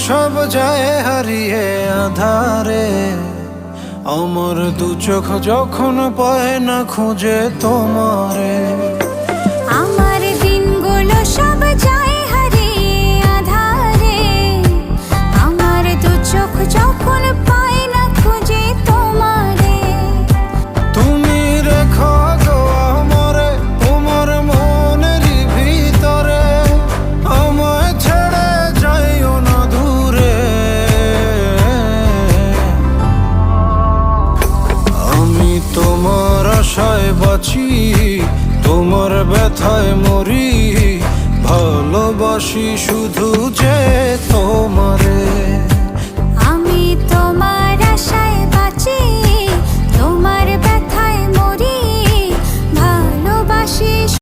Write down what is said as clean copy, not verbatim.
সব যায় হারিয়ে আধারে, আমার দু চোখ যখন পায় না খুঁজে তোমারে। আমার দিনগুলো সব যায় হারিয়ে আধারে, আমার দু চোখ যখন পায় না খুঁজে তোমারে। তুমি রেখো গো আমারে তোমার মনেরই ভিতরে, আমায় ছেড়ে যাইও না দূরে। আমি তোমার আশায় বাঁচি, তোমার ব্যথায় মরি, ভালোবাসি শুধু যে তোমারে।